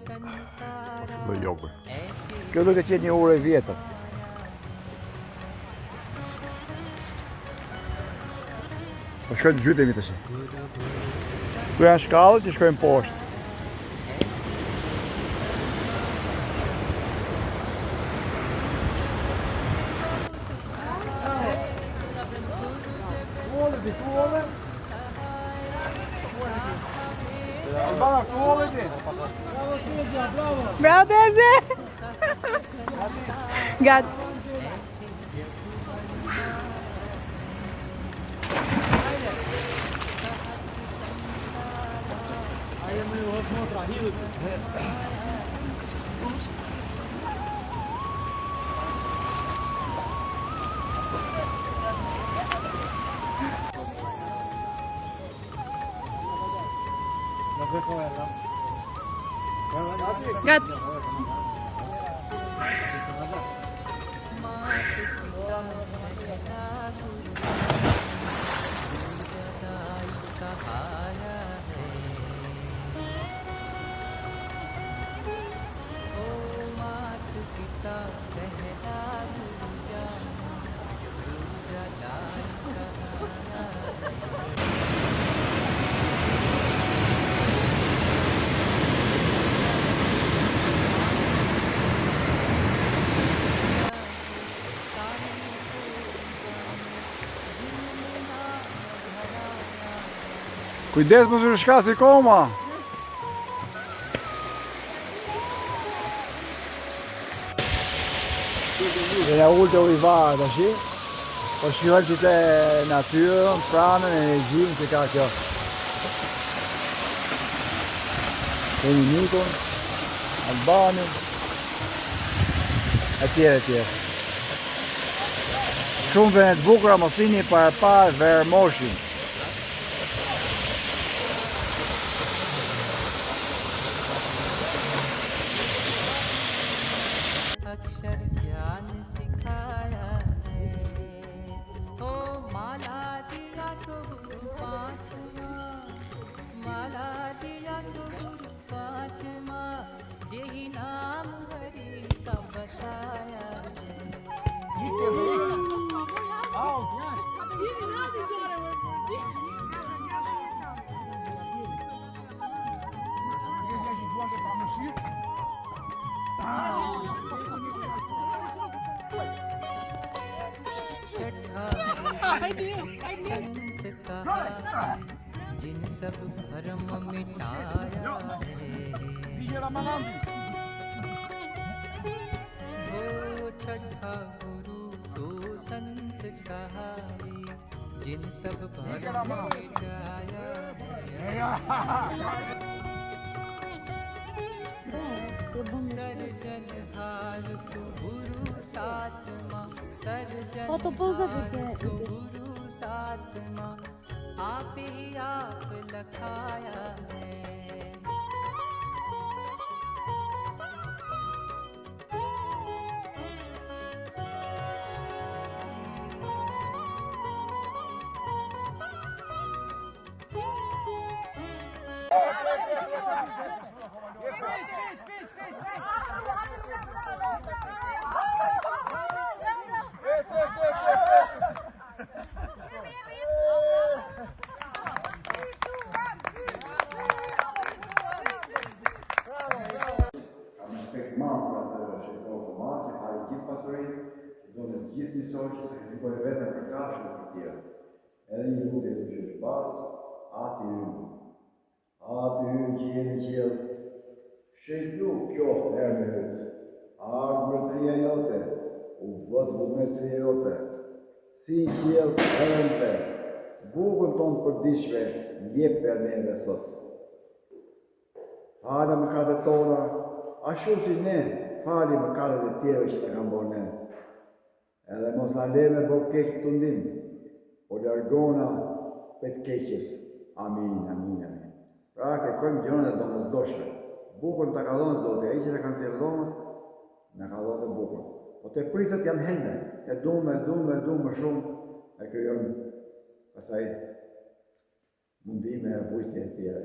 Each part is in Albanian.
Dhe jogër. Kjo duke qenë një urë e vjetër. Po shkojnë të gjytemi të shi. Tu janë shkallët që shkojnë poshtë. Bravo teze! Gati. Gati. Kujdes më të shkasi koma! Dhe nga ullë të ujvarë të shi, po shihojmë që të natyrën, pranën, energjinë që ka kjo. Kemi Nikon, Albanin, e tjere. Shumë vene të bukura më thini parë Vermoshin. अक्षर ज्ञान सिखाया है ओ माला दिया सो गुरु पांचवा माला दिया सो गुरु पांचवा यही नाम हरि का बताया संत कहा जिन सब भरम मिटाया है वो छठा गुरु सो संत कहा जिन सब भरम मिटाया सर्जनहार सुगुरु सात्मा सर्जनहार सुगुरु सात्मा आप ही आप लखाया है Gjithë njësoj që sakrifikoj vetëm për kafshën e për tjerë. Edhe një lutje që është bazë, ati hynë që jeni qjelë, shëjtlu qoftë herë me hytë, ardë mërtëria jote, u vëtë vullnesëria jote, si qjelë herënte, bukën tonë për dishme, jep për neve sot. Falë mëkatet tona, ashtu si ne fali mëkatet e tjere që të kam bërë ne. Edhe mos na leve bo keq të ndim, po largona për të keqes. Amin. Pra kërkojmë gjërat e domosdoshme. Bukën ta ka dhënë Zoti, ai që na ka nxjerrë dhomën, na ka dhënë bukën. Po te prisat janë hende, e duam më shumë, e krijojmë pastaj mundime e vujtje e tjera.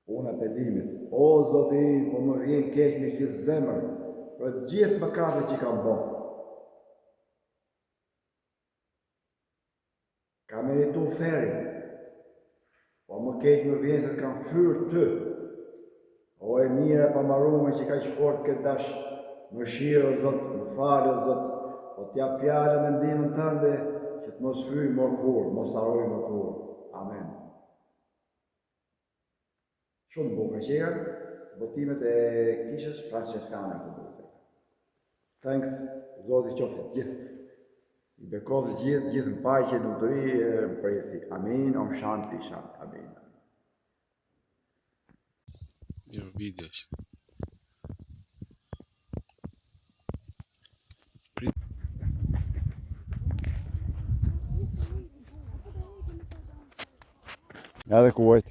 Unë e pedimit, o Zoti im, po më vjen keq me gjithë zemër, për gjithë mëkatet që kam bërë. Kam meritu ferin, po më keq më vjen se të kam fyrë ty. O e mire pa marume që ka që fort këtë dash, më shirë o Zot, më falë o Zot, po t'ja fjallë me ndimën tënde, që të mos fyj më kur, mos haroj më kur. Amen. Shumë bukur që janë botimet e kishës franceskane të bukur. Thanks, Zoti qoftë gjithë. I bekovë gjithë në paqe, në utëri, në presi. Amin, om shanti, shanti. Amin. Mirë videosh. Edhe Kuwait.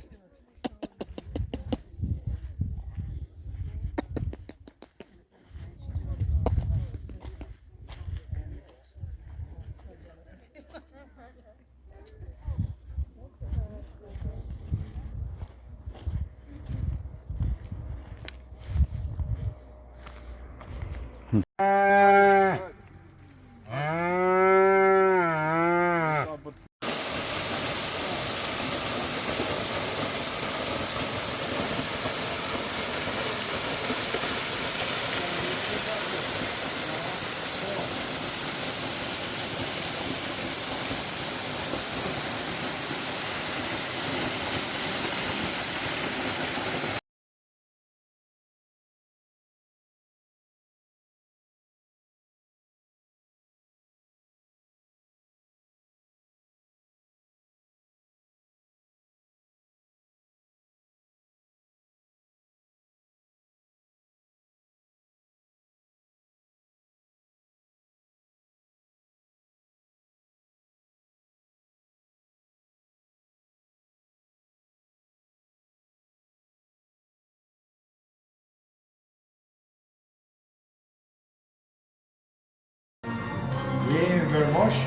Jemi vërmosh,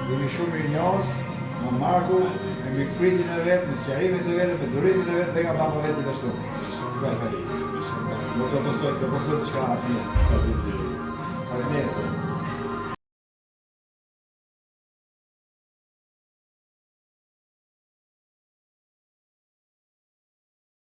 jemi shumë rinjohës, me Marku, me mikpritin e vetë, me sqarimet e vetë, me durimin e vetë, dhe nga baba vetë i të ashtu. Do postoj të shka mirë.